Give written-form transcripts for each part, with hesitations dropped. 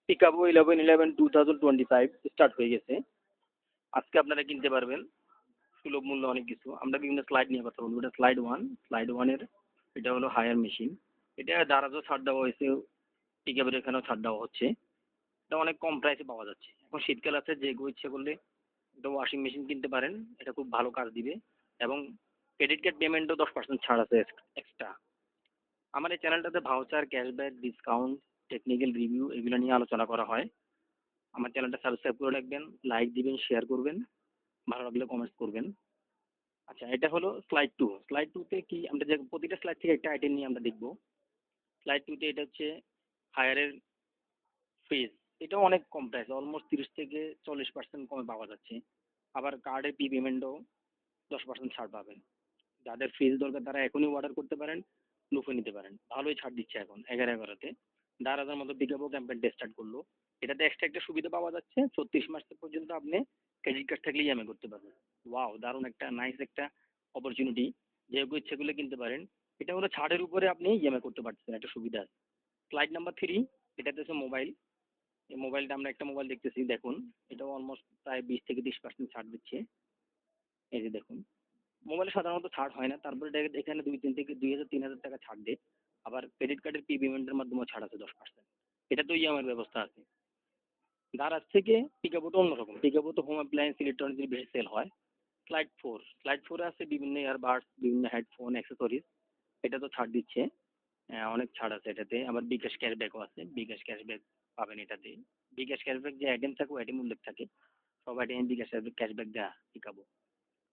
পিকাবো 11/11/2025 start হয়ে গেছে। আজকে আপনারা কিনতে পারবেন সুলভ মূল্যে অনেক কিছু। আমরা বিভিন্ন স্লাইড নিয়ে কথা বলবো। এটা স্লাইড ওয়ান। স্লাইড ওয়ানের এটা হলো হায়ার মেশিন। এটা দারাজও ছাড় দেওয়া হয়েছে, পিকাবের এখানেও ছাড় দেওয়া হচ্ছে। এটা অনেক কম প্রাইসে পাওয়া যাচ্ছে। এখন শীতকাল আছে, যে ইচ্ছে করলে একটা ওয়াশিং মেশিন কিনতে পারেন। এটা খুব ভালো কাজ দিবে এবং ক্রেডিট কার্ড পেমেন্টও 10% ছাড় আছে এক্সট্রা। আমার এই চ্যানেলটাতে voucher, cashback, discount, technical review এগুলো নিয়ে আলোচনা করা হয়। আমার চ্যানেলটা সাবস্ক্রাইব করে রাখবেন, লাইক দিবেন, শেয়ার করবেন, ভালো লাগলে কমেন্টস করবেন। আচ্ছা, এটা হলো স্লাইড টু। স্লাইড টুতে কি আমরা যে প্রতিটা স্লাইড থেকে একটা আইটেম নিয়ে আমরা দেখব। স্লাইড টুতে এটা হচ্ছে হায়ারের ফ্রিজ। এটাও অনেক কম প্রাইস, অলমোস্ট 30 থেকে 40% কমে পাওয়া যাচ্ছে। আবার কার্ডের পি পেমেন্টও 10% ছাড় পাবেন। যাদের ফ্রিজ দরকার তারা এখনই অর্ডার করতে পারেন, লুফে নিতে পারেন। ভালোই ছাড় দিচ্ছে এখন 11/11-তে। 1000 মতো বিজ্ঞাপন ক্যাম্পেইনটা স্টার্ট করলো। এটাতে এক্সট্রা একটা সুবিধা পাওয়া যাচ্ছে, 36 মাস পর্যন্ত আপনি ক্রেডিট কার্ড থাকলে ইএমআই করতে পারবেন। ওয়াও, দারুণ একটা নাইস একটা অপরচুনিটি। যে কেউ ইচ্ছে করলে কিনতে পারেন। এটা হলো ছাড়ের উপরে আপনি ইএমআই করতে পারছেন, একটা সুবিধা আছে। স্লাইড নাম্বার 3, এটাতে হচ্ছে মোবাইল। এই মোবাইলটা আমরা একটা মোবাইল দেখতেছি, দেখুন। এটাও অলমোস্ট প্রায় 20 থেকে 30% ছাড় দিচ্ছে। এই যে দেখুন, মোবাইলে সাধারণত ছাড় হয় না, তারপরে এখানে 2,000 থেকে 3,000 টাকা ছাড় দেয়। আবার ক্রেডিট কার্ডের পি পেমেন্টের মাধ্যমেও ছাড় আছে 10%। এটা তো ইএমআইয়ের ব্যবস্থা আছে। দারাজ থেকে পিকাবোটা অন্যরকম। পিকাবো তো হোম অ্যাপ্লায়েন্স, ইলেকট্রনিক্সের বেশি সেল হয়। Slide four. স্লাইড ফোরে আছে বিভিন্ন ইয়ারবাডস, বিভিন্ন হেডফোন, অ্যাক্সেসরিজ। এটা তো ছাড় দিচ্ছে, অনেক ছাড় আছে এটাতে। আবার বিকাশ ক্যাশব্যাকও আছে, বিকাশ ক্যাশব্যাক পাবেন এটাতে। বিকাশ ক্যাশব্যাক যে আইটেম থাকে, ওই আইটেম উল্লেখ থাকে। সব আইটেমে বিকাশ ক্যাশব্যাক দেওয়া পিকাবো।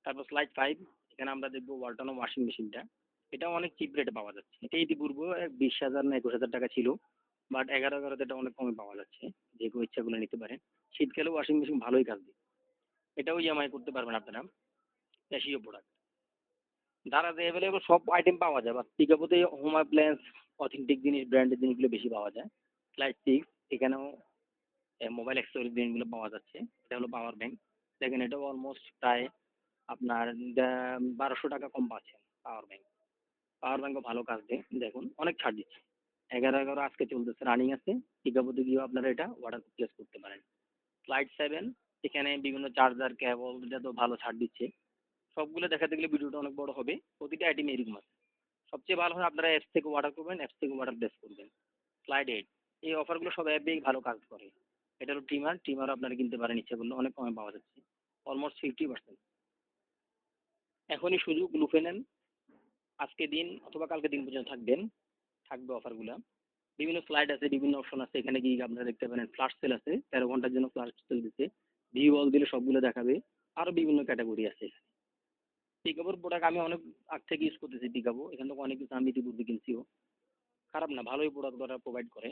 তারপর স্লাইড 5, এখানে আমরা দেখবো ওয়ালটন ওয়াশিং মেশিনটা। এটাও অনেক চিপ রেটে পাওয়া যাচ্ছে। এটা ইতিপূর্বে 20,000 না 21,000 টাকা ছিল, বাট 11/11-তে এটা অনেক কমে পাওয়া যাচ্ছে। যে কেউ ইচ্ছাগুলো নিতে পারেন। শীতকালে ওয়াশিং মেশিন ভালোই কাজ দিবে। এটাও ইএমআই করতে পারবেন আপনারা। ক্যাশিও প্রোডাক্ট দারাজে অ্যাভেলেবল সব আইটেম পাওয়া যায়, বাট পিকাবোতে হোম অ্যাপ্লায়েন্স, অথেন্টিক জিনিস, ব্র্যান্ডের জিনিসগুলো বেশি পাওয়া যায়। স্লাইড 6, এখানেও মোবাইল অ্যাক্সেসরিজ জিনিসগুলো পাওয়া যাচ্ছে। এটা হলো পাওয়ার ব্যাংক। দেখেন, এটাও অলমোস্ট প্রায় আপনার 1200 টাকা কম পাচ্ছেন পাওয়ার ব্যাংক। পাওয়ার ব্যাংকও ভালো কাজ দেয়, দেখুন অনেক ছাড় দিচ্ছে। 11/11 আজকে চলতেছে, রানিং আছে। পিকাবোতে গিয়েও আপনারা এটা অর্ডার প্লেস করতে পারেন। স্লাইড 7, এখানে বিভিন্ন চার্জার, কেবল, এটা তো ভালো ছাড় দিচ্ছে। সবগুলো দেখাতে গেলে ভিডিওটা অনেক বড় হবে, প্রতিটা আইটেম এরকম আছে। সবচেয়ে ভালো হয় আপনারা অ্যাপস থেকে অর্ডার করবেন, অ্যাপস থেকে অর্ডার প্লেস করবেন। স্লাইড 8, এই অফারগুলো সব অ্যাপেই ভালো কাজ করে। এটা হলো ট্রিমার। ট্রিমারও আপনারা কিনতে পারেন ইচ্ছে করলে, অনেক কমে পাওয়া যাচ্ছে, অলমোস্ট 50%। এখনই সুযোগ, লুফে নেন। আজকে দিন অথবা কালকে দিন পর্যন্ত থাকবে অফারগুলো। বিভিন্ন স্লাইড আছে, বিভিন্ন অপশন আছে। এখানে গিয়ে আপনারা দেখতে পারেন ফ্ল্যাশ সেল আছে, 13 ঘন্টার জন্য ফ্ল্যাশ সেল দিচ্ছে। ভিউ অল দিলে সবগুলো দেখাবে। আরও বিভিন্ন ক্যাটাগরি আছে এখানে। পিকাবোর প্রোডাক্ট আমি অনেক আগ থেকে ইউজ করতেছি। পিকাবো এখান থেকে অনেক কিছু আমি ইতিপূর্বে কিনছিও। খারাপ না, ভালোই প্রোডাক্ট ওরা প্রোভাইড করে।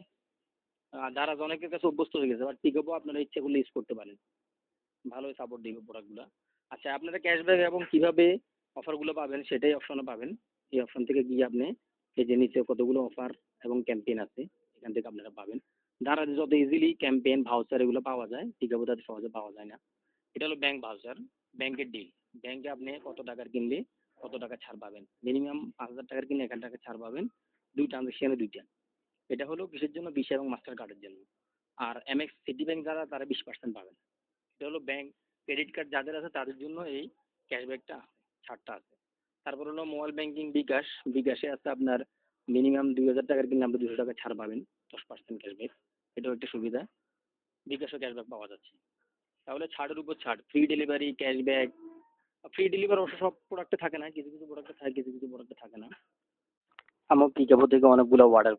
যারা অনেকের কাছে অভ্যস্ত হয়ে গেছে, বাট পিকাবো আপনারা ইচ্ছে করলে ইউজ করতে পারেন, ভালোই সাপোর্ট দিবে প্রোডাক্টগুলো। আচ্ছা, আপনারা ক্যাশব্যাক এবং কিভাবে অফারগুলো পাবেন সেটাই অপশনে পাবেন। এই অপশন থেকে গিয়ে আপনি এই যে নিচে কতগুলো অফার এবং ক্যাম্পেইন আছে, এখান থেকে আপনারা পাবেন। যারা যত ইজিলি ক্যাম্পেইন, ভাউচার এগুলো পাওয়া যায়, পিকাবো তাদের সহজে পাওয়া যায় না। এটা হলো ব্যাংক ভাউচার, ব্যাংকের ডিল। ব্যাংকে আপনি কত টাকার কিনলে কত টাকা ছাড় পাবেন। মিনিমাম 5,000 টাকার কিনলে 1,000 টাকা ছাড় পাবেন, 2 ট্রানজাকশনে 2টা। এটা হলো কিসের জন্য? ভিসা এবং মাস্টার কার্ডের জন্য। আর এমএক্স সিটি ব্যাংক যারা, তারা 20% পাবেন। এটা হলো ব্যাংক। ক্রেডিট কার্ড যাদের আছে তাদের জন্য এই ক্যাশব্যাকটা, ছাড়টা আছে। তারপর হলো মোবাইল ব্যাংকিং বিকাশ। বিকাশে আছে আপনার মিনিমাম 2,000 টাকার কিনলে আপনি 200 টাকা ছাড় পাবেন, 10% ক্যাশব্যাক। এটাও একটা সুবিধা। বিকাশও ক্যাশব্যাক পাওয়া যাচ্ছে। তাহলে ছাড়ের উপর ছাড়, free delivery, cashback. Free delivery অবশ্য সব প্রোডাক্টে থাকে না, কিছু কিছু প্রোডাক্টে থাকে, কিছু কিছু প্রোডাক্টে থাকে না। আমার পিকাবো থেকে অনেকগুলো অর্ডার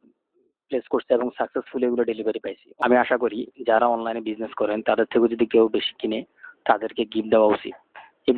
প্লেস করছে এবং সাকসেসফুলি এগুলো ডেলিভারি পাইছি। আমি আশা করি যারা অনলাইনে বিজনেস করেন তাদের থেকে যদি কেউ বেশি কিনে তাদেরকে গিফট দেওয়া উচিত। এই